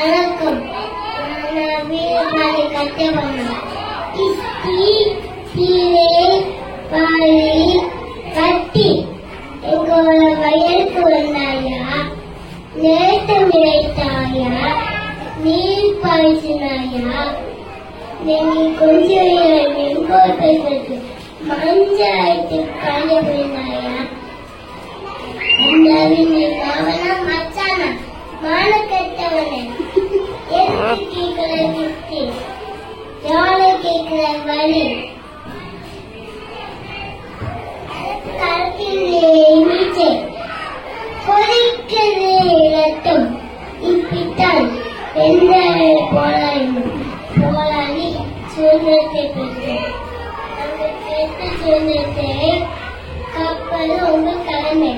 வணக்கம். நான் வீரபாலை கட்டவண்ணா. கிஸ்தி கீழே பாலி கட்டி எங்களோட வயலுக்கு வந்தாயா, நேட்டம் இழைத்தாயா, நீர் பாய்ச்சினாயா, நீங்க கொஞ்சம் எங்கோ பேசுறது மஞ்சாயிட்டு காய போயிருந்தாயா, அந்த மாவனா மச்சானா மான கட்டவனே எதுக்கு கேட்கிற கிஸ்தி, எவ்வளவு கேட்கிற வழி, கருத்திலே நீச்சே கொதிக்கிறது ரத்தம், இப்பிட்டால் எந்த போராடி சுதந்திரத்தை பெற்றோம். அந்த பெற்ற சுதந்திரத்தை காப்பது உங்கள் கடமை.